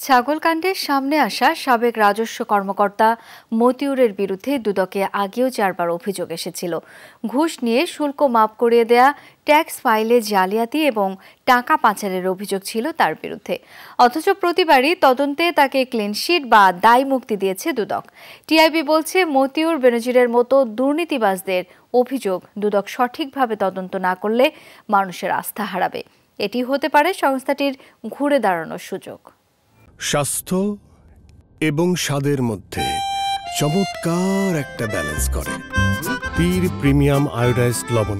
ছাগলকাণ্ডের সামনে আসা সাবেক রাজস্ব কর্মকর্তা মতিউরের বিরুদ্ধে দুদকে আগেও 4 বার অভিযোগ এসেছিল। ঘুষ নিয়ে শুল্ক মাফ করিয়ে দেয়া, ট্যাক্স ফাইলে জালিয়াতি এবং টাকা পাচারের অভিযোগ ছিল তার বিরুদ্ধে। অথচ প্রতিবারই তদন্তে তাকে ক্লিনশিট বা দায় মুক্তি দিয়েছে দুদক। টিআইবি বলছে, মতিউর বেনজিরের মতো দুর্নীতিবাজদের অভিযোগ দুদক সঠিকভাবে তদন্ত না করলে মানুষের আস্থা হারাবে। এটি হতে পারে সংস্থাটির ঘুরে দাঁড়ানোর সুযোগ। স্বাস্থ্য এবং স্বাদের মধ্যে চমৎকার একটা ব্যালেন্স করে পীর প্রিমিয়াম আয়োডাইজড লবণ।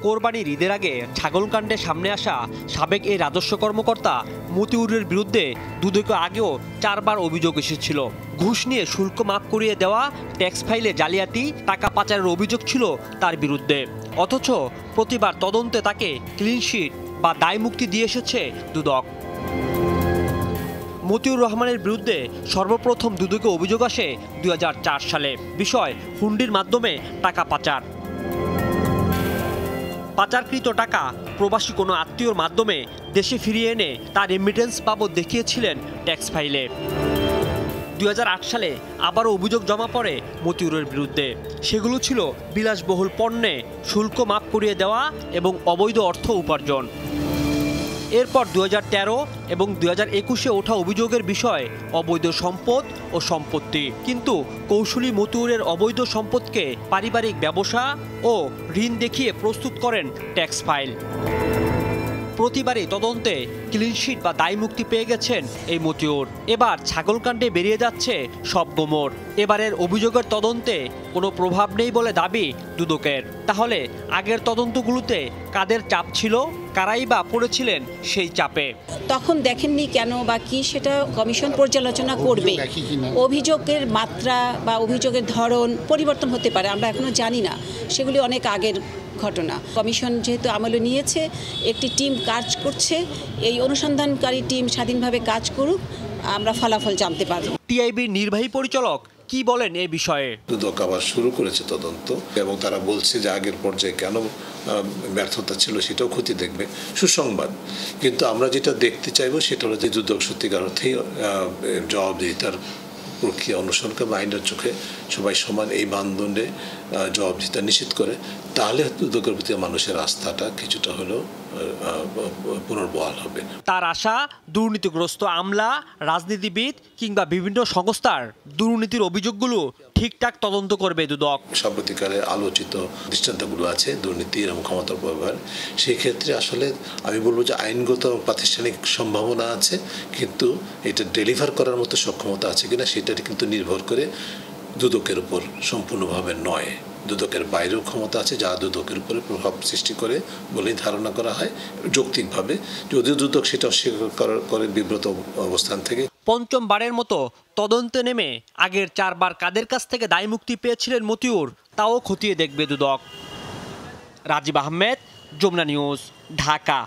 কোরবানির ঈদের আগে ছাগলকাণ্ডে সামনে আসা সাবেক এই রাজস্ব কর্মকর্তা মতিউরের বিরুদ্ধে দুদকে আগেও 4 বার অভিযোগ এসেছিল। ঘুষ নিয়ে শুল্ক মাফ করিয়ে দেওয়া, ট্যাক্স ফাইলে জালিয়াতি, টাকা পাচারের অভিযোগ ছিল তার বিরুদ্ধে। অথচ প্রতিবার তদন্তে তাকে ক্লিনশিট বা দায় মুক্তি দিয়ে এসেছে দুদক। মতিউর রহমানের বিরুদ্ধে সর্বপ্রথম দুদকে অভিযোগ আসে 2004 সালে। বিষয় হুন্ডির মাধ্যমে টাকা পাচার। পাচারকৃত টাকা প্রবাসী কোনো আত্মীয়র মাধ্যমে দেশে ফিরিয়ে এনে তার রেমিটেন্স বাবদ দেখিয়েছিলেন ট্যাক্স ফাইলে। 2008 সালে আবারও অভিযোগ জমা পড়ে মতিউরের বিরুদ্ধে। সেগুলো ছিল বিলাসবহুল পণ্যে শুল্ক মাফ করিয়ে দেওয়া এবং অবৈধ অর্থ উপার্জন। এরপর 2013 এবং 2021-এ ওঠা অভিযোগের বিষয় অবৈধ সম্পদ ও সম্পত্তি। কিন্তু কৌশলী মতিউরের অবৈধ সম্পদকে পারিবারিক ব্যবসা ও ঋণ দেখিয়ে প্রস্তুত করেন ট্যাক্স ফাইল। প্রতিবারই তদন্তে ক্লিনশিট বা দায় মুক্তি পেয়ে গেছেন এই মতিউর। এবার ছাগলকাণ্ডে বেরিয়ে যাচ্ছে সব গোমর। এবারের অভিযোগের তদন্তে কোনো প্রভাব নেই বলে দাবি দুদকের। তাহলে আগের তদন্তগুলোতে কাদের চাপ ছিল, কারাই বা পড়েছিলেন সেই চাপে? তখন দেখেননি কেন বা কি, সেটা কমিশন পর্যালোচনা করবে। অভিযোগের মাত্রা বা অভিযোগের ধরন পরিবর্তন হতে পারে, আমরা এখনো জানি না, সেগুলি অনেক আগের ঘটনা। কমিশন যেহেতু আমলে নিয়েছে, একটি টিম কাজ করছে, এই অনুসন্ধানকারী টিম স্বাধীনভাবে কাজ করুক, আমরা ফলাফল জানতে পারব। টিআইবির নির্বাহী পরিচালক কি বলেন এই বিষয়ে? দুদক আবার শুরু করেছে তদন্ত এবং তারা বলছে যে আগের পর্যায়ে কেন ব্যর্থতা ছিল সেটাও খতিয়ে দেখবে। সুসংবাদ। কিন্তু আমরা যেটা দেখতে চাইবো সেটা হলো যে দুদক সত্যিকার অর্থেই জবাবদিহিতার প্রক্রিয়া অনুসরণ করে, আইনের চোখে সবাই সমান এই মানদণ্ডে জবাবদিহিতা নিশ্চিত করে। তাহলে দুদকের প্রতি মানুষের আস্থাটা কিছুটা হলেও পুনর্বহাল হবে। তার আশা, দুর্নীতিগ্রস্ত আমলা, রাজনীতিবিদ কিংবা বিভিন্ন সংস্থার দুর্নীতির অভিযোগগুলো ঠিকঠাক তদন্ত করবে দুদক। সাম্প্রতিককালে আলোচিত দৃষ্টান্তগুলো আছে দুর্নীতি এবং ক্ষমতার ব্যবহার। সেই ক্ষেত্রে আসলে আমি বলবো যে আইনগত এবং প্রাতিষ্ঠানিক সম্ভাবনা আছে, কিন্তু এটা ডেলিভার করার মতো সক্ষমতা আছে কিনা সেটা কিন্তু নির্ভর করে দুদকের উপর সম্পূর্ণভাবে নয়। দুদকের বাইরেও ক্ষমতা আছে যা দুদকের উপরে প্রভাব সৃষ্টি করে বলেই ধারণা করা হয় যৌক্তিকভাবে, যদিও দুদক সেটা অস্বীকার করে বিব্রত অবস্থান থেকে। পঞ্চমবারের মতো তদন্তে নেমে আগের 4 বার কাদের কাছ থেকে দায় মুক্তি পেয়েছিলেন মতিউর, তাও খতিয়ে দেখবে দুদক। রাজীব আহমেদ, যমুনা নিউজ, ঢাকা।